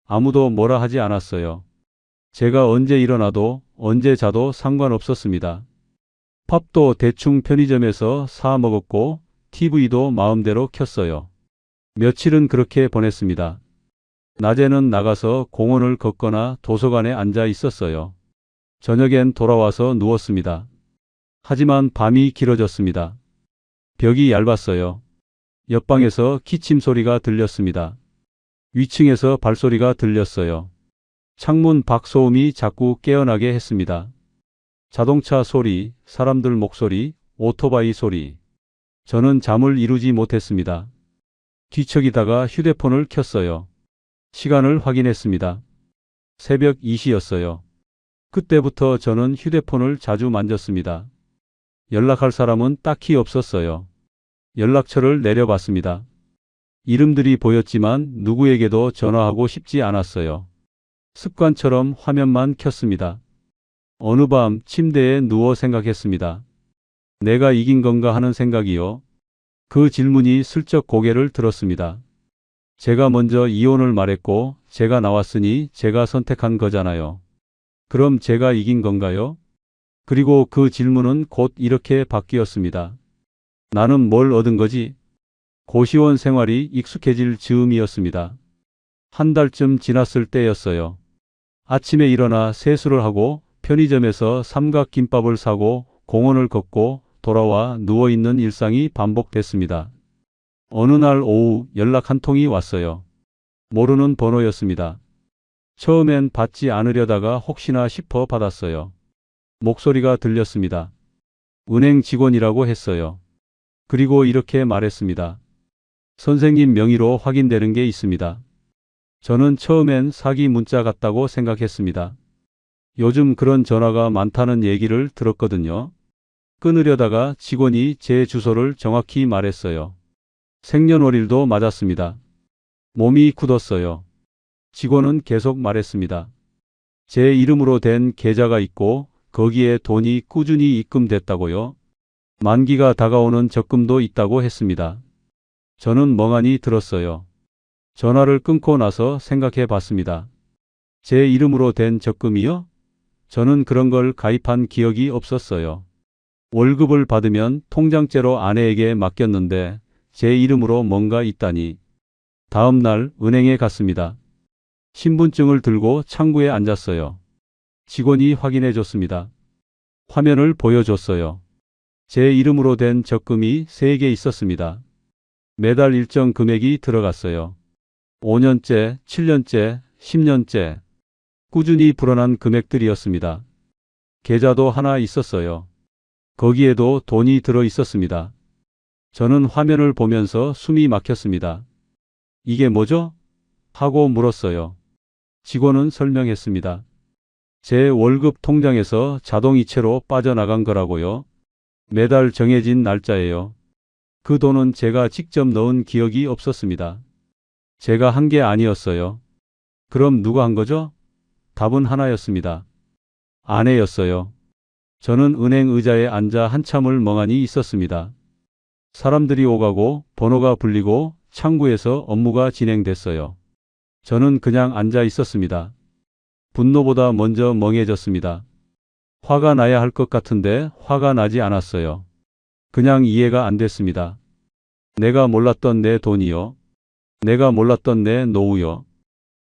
아무도 뭐라 하지 않았어요. 제가 언제 일어나도 언제 자도 상관없었습니다. 팝도 대충 편의점에서 사 먹었고 TV도 마음대로 켰어요. 며칠은 그렇게 보냈습니다. 낮에는 나가서 공원을 걷거나 도서관에 앉아 있었어요. 저녁엔 돌아와서 누웠습니다. 하지만 밤이 길어졌습니다. 벽이 얇았어요. 옆방에서 기침 소리가 들렸습니다. 위층에서 발소리가 들렸어요. 창문 밖 소음이 자꾸 깨어나게 했습니다. 자동차 소리, 사람들 목소리, 오토바이 소리. 저는 잠을 이루지 못했습니다. 뒤척이다가 휴대폰을 켰어요. 시간을 확인했습니다. 새벽 2시였어요. 그때부터 저는 휴대폰을 자주 만졌습니다. 연락할 사람은 딱히 없었어요. 연락처를 내려봤습니다. 이름들이 보였지만 누구에게도 전화하고 싶지 않았어요. 습관처럼 화면만 켰습니다. 어느 밤 침대에 누워 생각했습니다. 내가 이긴 건가 하는 생각이요. 그 질문이 슬쩍 고개를 들었습니다. 제가 먼저 이혼을 말했고 제가 나왔으니 제가 선택한 거잖아요. 그럼 제가 이긴 건가요? 그리고 그 질문은 곧 이렇게 바뀌었습니다. 나는 뭘 얻은 거지? 고시원 생활이 익숙해질 즈음이었습니다. 한 달쯤 지났을 때였어요. 아침에 일어나 세수를 하고 편의점에서 삼각김밥을 사고 공원을 걷고 돌아와 누워있는 일상이 반복됐습니다. 어느 날 오후 연락 한 통이 왔어요. 모르는 번호였습니다. 처음엔 받지 않으려다가 혹시나 싶어 받았어요. 목소리가 들렸습니다. 은행 직원이라고 했어요. 그리고 이렇게 말했습니다. 선생님 명의로 확인되는 게 있습니다. 저는 처음엔 사기 문자 같다고 생각했습니다. 요즘 그런 전화가 많다는 얘기를 들었거든요. 끊으려다가 직원이 제 주소를 정확히 말했어요. 생년월일도 맞았습니다. 몸이 굳었어요. 직원은 계속 말했습니다. 제 이름으로 된 계좌가 있고 거기에 돈이 꾸준히 입금됐다고요. 만기가 다가오는 적금도 있다고 했습니다. 저는 멍하니 들었어요. 전화를 끊고 나서 생각해 봤습니다. 제 이름으로 된 적금이요? 저는 그런 걸 가입한 기억이 없었어요. 월급을 받으면 통장째로 아내에게 맡겼는데 제 이름으로 뭔가 있다니. 다음 날 은행에 갔습니다. 신분증을 들고 창구에 앉았어요. 직원이 확인해 줬습니다. 화면을 보여줬어요. 제 이름으로 된 적금이 3개 있었습니다. 매달 일정 금액이 들어갔어요. 5년째, 7년째, 10년째. 꾸준히 불어난 금액들이었습니다. 계좌도 하나 있었어요. 거기에도 돈이 들어 있었습니다. 저는 화면을 보면서 숨이 막혔습니다. 이게 뭐죠? 하고 물었어요. 직원은 설명했습니다. 제 월급 통장에서 자동이체로 빠져나간 거라고요. 매달 정해진 날짜예요. 그 돈은 제가 직접 넣은 기억이 없었습니다. 제가 한 게 아니었어요. 그럼 누가 한 거죠? 답은 하나였습니다. 아내였어요. 저는 은행 의자에 앉아 한참을 멍하니 있었습니다. 사람들이 오가고 번호가 불리고 창구에서 업무가 진행됐어요. 저는 그냥 앉아 있었습니다. 분노보다 먼저 멍해졌습니다. 화가 나야 할 것 같은데 화가 나지 않았어요. 그냥 이해가 안 됐습니다. 내가 몰랐던 내 돈이요. 내가 몰랐던 내 노후요.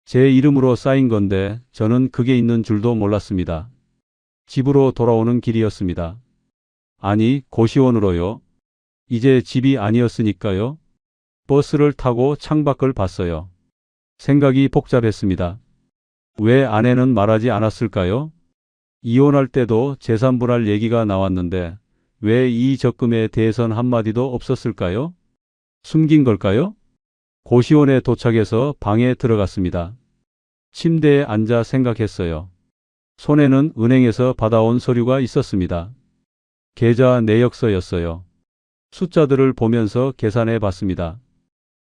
제 이름으로 쌓인 건데 저는 그게 있는 줄도 몰랐습니다. 집으로 돌아오는 길이었습니다. 아니, 고시원으로요. 이제 집이 아니었으니까요. 버스를 타고 창밖을 봤어요. 생각이 복잡했습니다. 왜 아내는 말하지 않았을까요? 이혼할 때도 재산분할 얘기가 나왔는데 왜 이 적금에 대해선 한마디도 없었을까요? 숨긴 걸까요? 고시원에 도착해서 방에 들어갔습니다. 침대에 앉아 생각했어요. 손에는 은행에서 받아온 서류가 있었습니다. 계좌 내역서였어요. 숫자들을 보면서 계산해 봤습니다.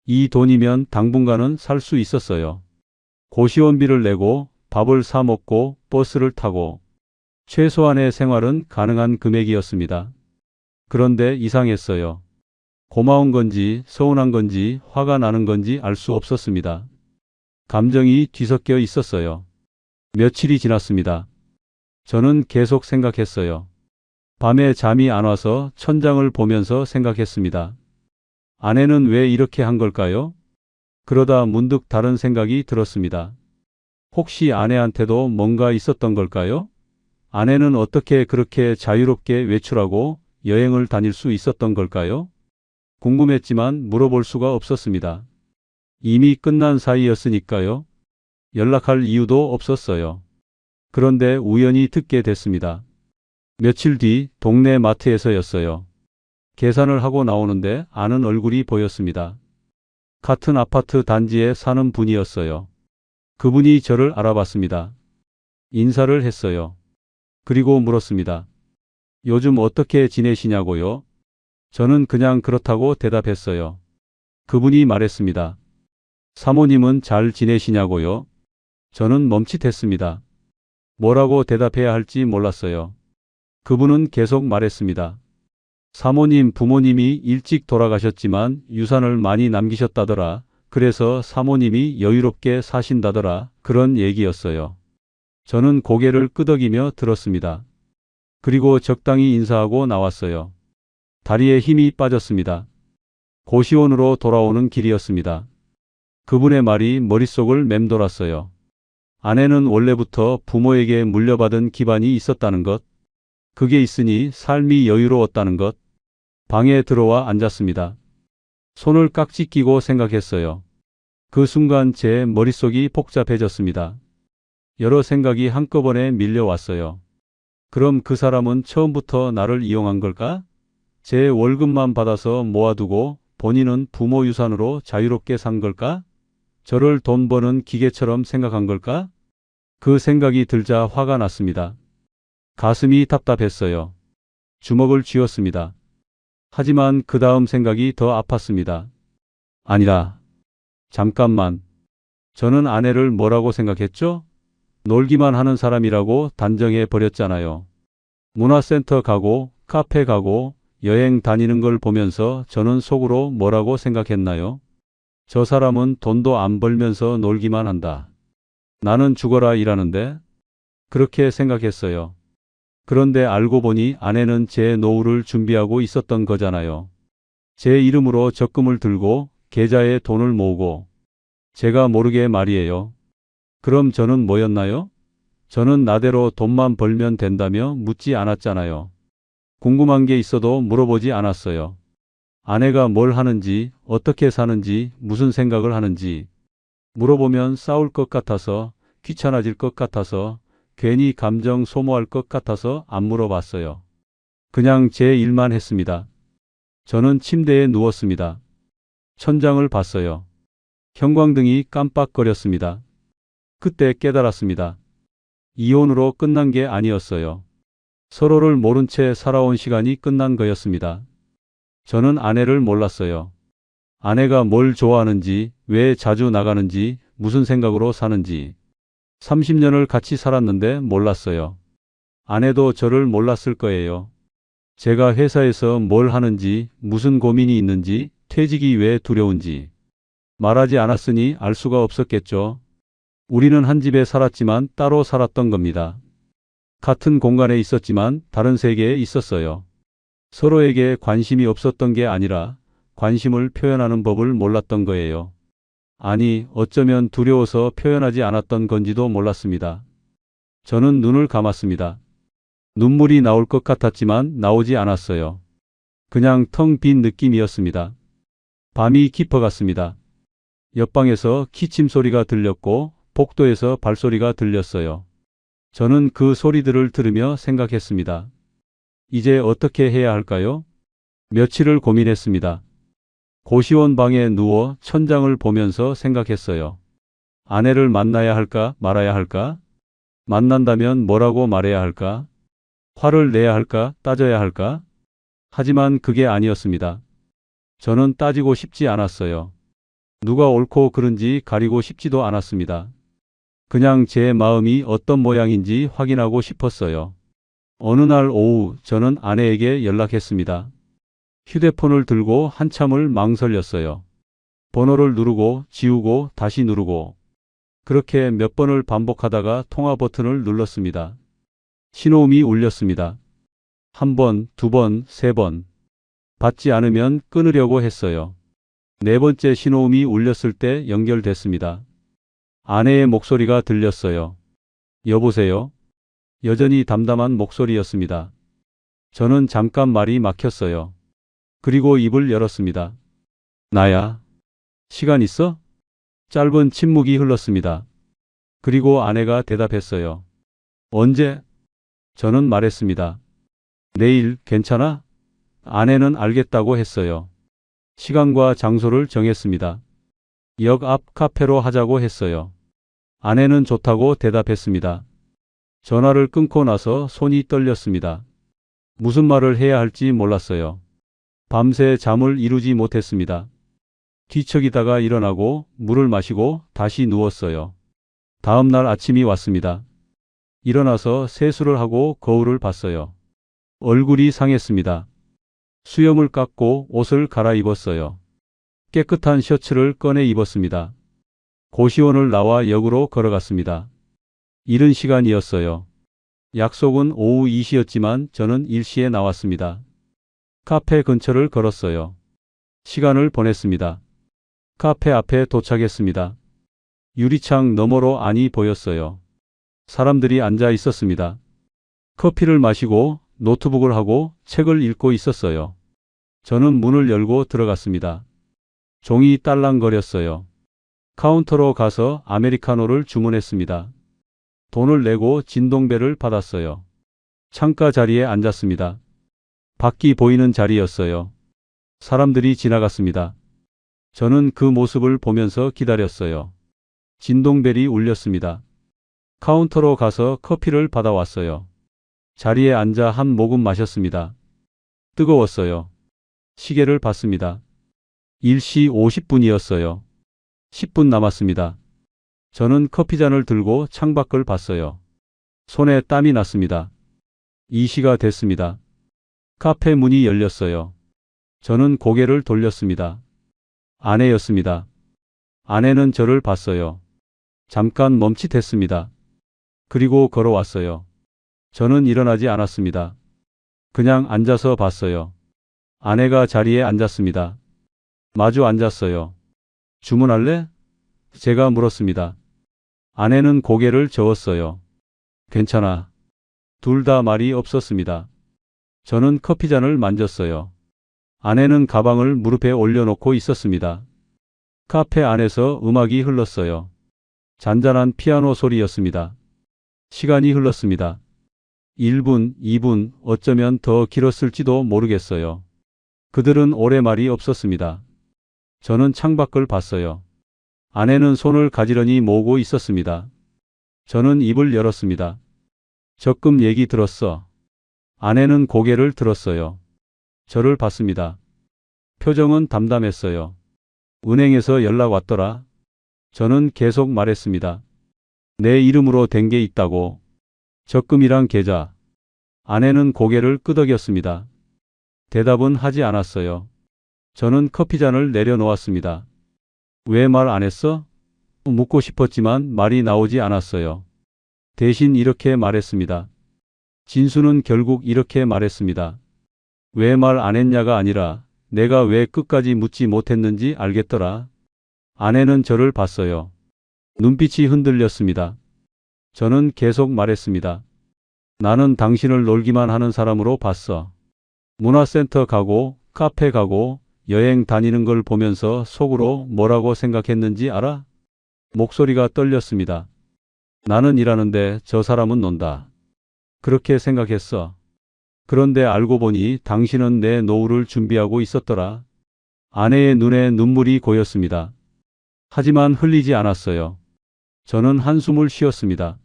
이 돈이면 당분간은 살 수 있었어요. 고시원비를 내고 밥을 사 먹고 버스를 타고 최소한의 생활은 가능한 금액이었습니다. 그런데 이상했어요. 고마운 건지 서운한 건지 화가 나는 건지 알 수 없었습니다. 감정이 뒤섞여 있었어요. 며칠이 지났습니다. 저는 계속 생각했어요. 밤에 잠이 안 와서 천장을 보면서 생각했습니다. 아내는 왜 이렇게 한 걸까요? 그러다 문득 다른 생각이 들었습니다. 혹시 아내한테도 뭔가 있었던 걸까요? 아내는 어떻게 그렇게 자유롭게 외출하고 여행을 다닐 수 있었던 걸까요? 궁금했지만 물어볼 수가 없었습니다. 이미 끝난 사이였으니까요. 연락할 이유도 없었어요. 그런데 우연히 듣게 됐습니다. 며칠 뒤 동네 마트에서였어요. 계산을 하고 나오는데 아는 얼굴이 보였습니다. 같은 아파트 단지에 사는 분이었어요. 그분이 저를 알아봤습니다. 인사를 했어요. 그리고 물었습니다. 요즘 어떻게 지내시냐고요? 저는 그냥 그렇다고 대답했어요. 그분이 말했습니다. 사모님은 잘 지내시냐고요? 저는 멈칫했습니다. 뭐라고 대답해야 할지 몰랐어요. 그분은 계속 말했습니다. 사모님 부모님이 일찍 돌아가셨지만 유산을 많이 남기셨다더라. 그래서 사모님이 여유롭게 사신다더라. 그런 얘기였어요. 저는 고개를 끄덕이며 들었습니다. 그리고 적당히 인사하고 나왔어요. 다리에 힘이 빠졌습니다. 고시원으로 돌아오는 길이었습니다. 그분의 말이 머릿속을 맴돌았어요. 아내는 원래부터 부모에게 물려받은 기반이 있었다는 것, 그게 있으니 삶이 여유로웠다는 것. 방에 들어와 앉았습니다. 손을 깍지 끼고 생각했어요. 그 순간 제 머릿속이 복잡해졌습니다. 여러 생각이 한꺼번에 밀려왔어요. 그럼 그 사람은 처음부터 나를 이용한 걸까? 제 월급만 받아서 모아두고 본인은 부모 유산으로 자유롭게 산 걸까? 저를 돈 버는 기계처럼 생각한 걸까? 그 생각이 들자 화가 났습니다. 가슴이 답답했어요. 주먹을 쥐었습니다. 하지만 그 다음 생각이 더 아팠습니다. 아니라, 잠깐만. 저는 아내를 뭐라고 생각했죠? 놀기만 하는 사람이라고 단정해 버렸잖아요. 문화센터 가고, 카페 가고, 여행 다니는 걸 보면서 저는 속으로 뭐라고 생각했나요? 저 사람은 돈도 안 벌면서 놀기만 한다. 나는 죽어라 일하는데? 그렇게 생각했어요. 그런데 알고 보니 아내는 제 노후를 준비하고 있었던 거잖아요. 제 이름으로 적금을 들고 계좌에 돈을 모으고. 제가 모르게 말이에요. 그럼 저는 뭐였나요? 저는 나대로 돈만 벌면 된다며 묻지 않았잖아요. 궁금한 게 있어도 물어보지 않았어요. 아내가 뭘 하는지, 어떻게 사는지, 무슨 생각을 하는지 물어보면 싸울 것 같아서 귀찮아질 것 같아서, 괜히 감정 소모할 것 같아서 안 물어봤어요. 그냥 제 일만 했습니다. 저는 침대에 누웠습니다. 천장을 봤어요. 형광등이 깜빡거렸습니다. 그때 깨달았습니다. 이혼으로 끝난 게 아니었어요. 서로를 모른 채 살아온 시간이 끝난 거였습니다. 저는 아내를 몰랐어요. 아내가 뭘 좋아하는지, 왜 자주 나가는지, 무슨 생각으로 사는지. 30년을 같이 살았는데 몰랐어요. 아내도 저를 몰랐을 거예요. 제가 회사에서 뭘 하는지, 무슨 고민이 있는지, 퇴직이 왜 두려운지. 말하지 않았으니 알 수가 없었겠죠. 우리는 한 집에 살았지만 따로 살았던 겁니다. 같은 공간에 있었지만 다른 세계에 있었어요. 서로에게 관심이 없었던 게 아니라 관심을 표현하는 법을 몰랐던 거예요. 아니, 어쩌면 두려워서 표현하지 않았던 건지도 몰랐습니다. 저는 눈을 감았습니다. 눈물이 나올 것 같았지만 나오지 않았어요. 그냥 텅 빈 느낌이었습니다. 밤이 깊어갔습니다. 옆방에서 기침 소리가 들렸고 복도에서 발소리가 들렸어요. 저는 그 소리들을 들으며 생각했습니다. 이제 어떻게 해야 할까요? 며칠을 고민했습니다. 고시원 방에 누워 천장을 보면서 생각했어요. 아내를 만나야 할까 말아야 할까? 만난다면 뭐라고 말해야 할까? 화를 내야 할까 따져야 할까? 하지만 그게 아니었습니다. 저는 따지고 싶지 않았어요. 누가 옳고 그른지 가리고 싶지도 않았습니다. 그냥 제 마음이 어떤 모양인지 확인하고 싶었어요. 어느 날 오후 저는 아내에게 연락했습니다. 휴대폰을 들고 한참을 망설였어요. 번호를 누르고 지우고 다시 누르고 그렇게 몇 번을 반복하다가 통화 버튼을 눌렀습니다. 신호음이 울렸습니다. 한 번, 두 번, 세 번. 받지 않으면 끊으려고 했어요. 네 번째 신호음이 울렸을 때 연결됐습니다. 아내의 목소리가 들렸어요. 여보세요? 여전히 담담한 목소리였습니다. 저는 잠깐 말이 막혔어요. 그리고 입을 열었습니다. 나야. 시간 있어? 짧은 침묵이 흘렀습니다. 그리고 아내가 대답했어요. 언제? 저는 말했습니다. 내일 괜찮아? 아내는 알겠다고 했어요. 시간과 장소를 정했습니다. 역 앞 카페로 하자고 했어요. 아내는 좋다고 대답했습니다. 전화를 끊고 나서 손이 떨렸습니다. 무슨 말을 해야 할지 몰랐어요. 밤새 잠을 이루지 못했습니다. 뒤척이다가 일어나고 물을 마시고 다시 누웠어요. 다음 날 아침이 왔습니다. 일어나서 세수를 하고 거울을 봤어요. 얼굴이 상했습니다. 수염을 깎고 옷을 갈아입었어요. 깨끗한 셔츠를 꺼내 입었습니다. 고시원을 나와 역으로 걸어갔습니다. 이른 시간이었어요. 약속은 오후 2시였지만 저는 1시에 나왔습니다. 카페 근처를 걸었어요. 시간을 보냈습니다. 카페 앞에 도착했습니다. 유리창 너머로 안이 보였어요. 사람들이 앉아 있었습니다. 커피를 마시고 노트북을 하고 책을 읽고 있었어요. 저는 문을 열고 들어갔습니다. 종이 딸랑거렸어요. 카운터로 가서 아메리카노를 주문했습니다. 돈을 내고 진동배를 받았어요. 창가 자리에 앉았습니다. 밖이 보이는 자리였어요. 사람들이 지나갔습니다. 저는 그 모습을 보면서 기다렸어요. 진동벨이 울렸습니다. 카운터로 가서 커피를 받아왔어요. 자리에 앉아 한 모금 마셨습니다. 뜨거웠어요. 시계를 봤습니다. 1시 50분이었어요. 10분 남았습니다. 저는 커피잔을 들고 창밖을 봤어요. 손에 땀이 났습니다. 2시가 됐습니다. 카페 문이 열렸어요. 저는 고개를 돌렸습니다. 아내였습니다. 아내는 저를 봤어요. 잠깐 멈칫했습니다. 그리고 걸어왔어요. 저는 일어나지 않았습니다. 그냥 앉아서 봤어요. 아내가 자리에 앉았습니다. 마주 앉았어요. 주문할래? 제가 물었습니다. 아내는 고개를 저었어요. 괜찮아. 둘 다 말이 없었습니다. 저는 커피잔을 만졌어요. 아내는 가방을 무릎에 올려놓고 있었습니다. 카페 안에서 음악이 흘렀어요. 잔잔한 피아노 소리였습니다. 시간이 흘렀습니다. 1분, 2분, 어쩌면 더 길었을지도 모르겠어요. 그들은 오래 말이 없었습니다. 저는 창밖을 봤어요. 아내는 손을 가지런히 모으고 있었습니다. 저는 입을 열었습니다. 적금 얘기 들었어. 아내는 고개를 들었어요. 저를 봤습니다. 표정은 담담했어요. 은행에서 연락 왔더라. 저는 계속 말했습니다. 내 이름으로 된 게 있다고. 적금이랑 계좌. 아내는 고개를 끄덕였습니다. 대답은 하지 않았어요. 저는 커피잔을 내려놓았습니다. 왜 말 안 했어? 묻고 싶었지만 말이 나오지 않았어요. 대신 이렇게 말했습니다. 진수는 결국 이렇게 말했습니다. 왜 말 안 했냐가 아니라 내가 왜 끝까지 묻지 못했는지 알겠더라. 아내는 저를 봤어요. 눈빛이 흔들렸습니다. 저는 계속 말했습니다. 나는 당신을 놀기만 하는 사람으로 봤어. 문화센터 가고 카페 가고 여행 다니는 걸 보면서 속으로 뭐라고 생각했는지 알아? 목소리가 떨렸습니다. 나는 일하는데 저 사람은 논다. 그렇게 생각했어. 그런데 알고 보니 당신은 내 노후를 준비하고 있었더라. 아내의 눈에 눈물이 고였습니다. 하지만 흘리지 않았어요. 저는 한숨을 쉬었습니다.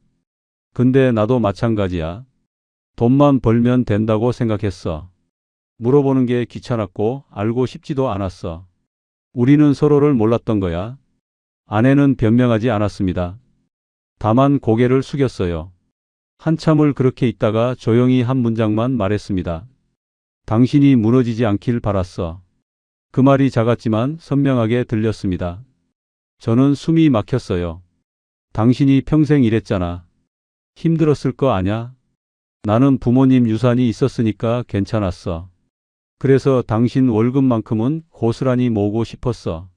근데 나도 마찬가지야. 돈만 벌면 된다고 생각했어. 물어보는 게 귀찮았고 알고 싶지도 않았어. 우리는 서로를 몰랐던 거야. 아내는 변명하지 않았습니다. 다만 고개를 숙였어요. 한참을 그렇게 있다가 조용히 한 문장만 말했습니다. 당신이 무너지지 않길 바랐어. 그 말이 작았지만 선명하게 들렸습니다. 저는 숨이 막혔어요. 당신이 평생 일했잖아. 힘들었을 거 아냐? 나는 부모님 유산이 있었으니까 괜찮았어. 그래서 당신 월급만큼은 고스란히 모으고 싶었어.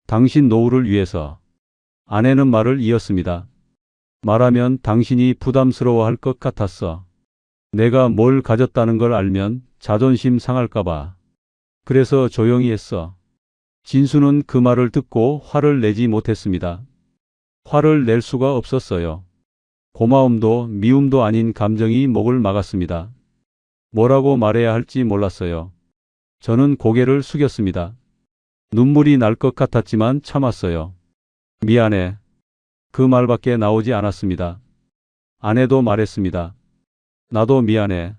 당신 노후를 위해서. 아내는 말을 이었습니다. 말하면 당신이 부담스러워할 것 같았어. 내가 뭘 가졌다는 걸 알면 자존심 상할까봐. 그래서 조용히 했어. 진수는 그 말을 듣고 화를 내지 못했습니다. 화를 낼 수가 없었어요. 고마움도 미움도 아닌 감정이 목을 막았습니다. 뭐라고 말해야 할지 몰랐어요. 저는 고개를 숙였습니다. 눈물이 날 것 같았지만 참았어요. 미안해. 그 말밖에 나오지 않았습니다. 아내도 말했습니다. 나도 미안해.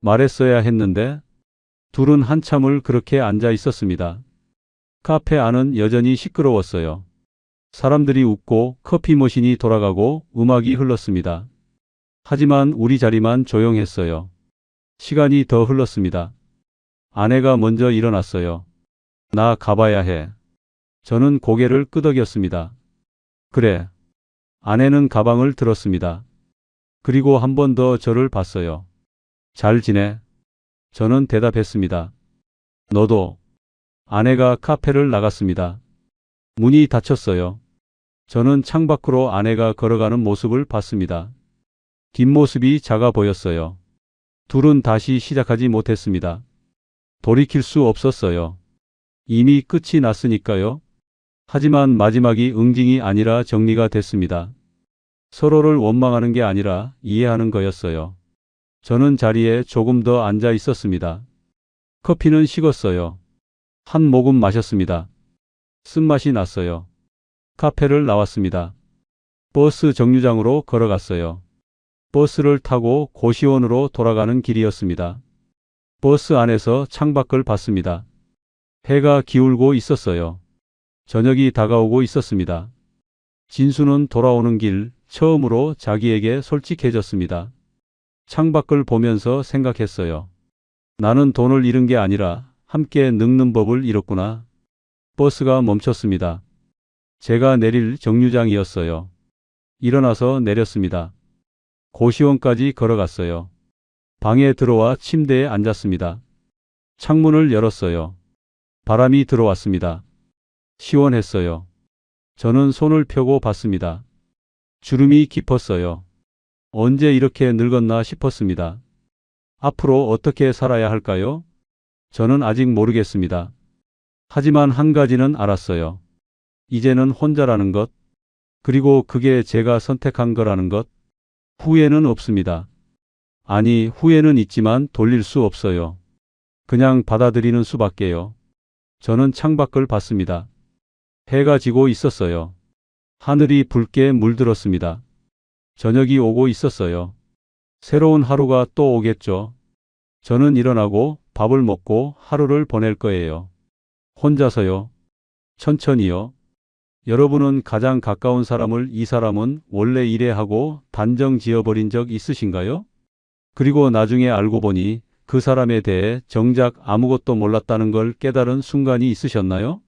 말했어야 했는데. 둘은 한참을 그렇게 앉아 있었습니다. 카페 안은 여전히 시끄러웠어요. 사람들이 웃고 커피 머신이 돌아가고 음악이 흘렀습니다. 하지만 우리 자리만 조용했어요. 시간이 더 흘렀습니다. 아내가 먼저 일어났어요. 나 가봐야 해. 저는 고개를 끄덕였습니다. 그래. 아내는 가방을 들었습니다. 그리고 한 번 더 저를 봤어요. 잘 지내? 저는 대답했습니다. 너도. 아내가 카페를 나갔습니다. 문이 닫혔어요. 저는 창밖으로 아내가 걸어가는 모습을 봤습니다. 뒷모습이 작아 보였어요. 둘은 다시 시작하지 못했습니다. 돌이킬 수 없었어요. 이미 끝이 났으니까요. 하지만 마지막이 응징이 아니라 정리가 됐습니다. 서로를 원망하는 게 아니라 이해하는 거였어요. 저는 자리에 조금 더 앉아 있었습니다. 커피는 식었어요. 한 모금 마셨습니다. 쓴맛이 났어요. 카페를 나왔습니다. 버스 정류장으로 걸어갔어요. 버스를 타고 고시원으로 돌아가는 길이었습니다. 버스 안에서 창밖을 봤습니다. 해가 기울고 있었어요. 저녁이 다가오고 있었습니다. 진수는 돌아오는 길 처음으로 자기에게 솔직해졌습니다. 창밖을 보면서 생각했어요. 나는 돈을 잃은 게 아니라 함께 늙는 법을 잃었구나. 버스가 멈췄습니다. 제가 내릴 정류장이었어요. 일어나서 내렸습니다. 고시원까지 걸어갔어요. 방에 들어와 침대에 앉았습니다. 창문을 열었어요. 바람이 들어왔습니다. 시원했어요. 저는 손을 펴고 봤습니다. 주름이 깊었어요. 언제 이렇게 늙었나 싶었습니다. 앞으로 어떻게 살아야 할까요? 저는 아직 모르겠습니다. 하지만 한 가지는 알았어요. 이제는 혼자라는 것. 그리고 그게 제가 선택한 거라는 것. 후회는 없습니다. 아니, 후회는 있지만 돌릴 수 없어요. 그냥 받아들이는 수밖에요. 저는 창밖을 봤습니다. 해가 지고 있었어요. 하늘이 붉게 물들었습니다. 저녁이 오고 있었어요. 새로운 하루가 또 오겠죠. 저는 일어나고 밥을 먹고 하루를 보낼 거예요. 혼자서요. 천천히요. 여러분은 가장 가까운 사람을 이 사람은 원래 이래 하고 단정 지어버린 적 있으신가요? 그리고 나중에 알고 보니 그 사람에 대해 정작 아무것도 몰랐다는 걸 깨달은 순간이 있으셨나요?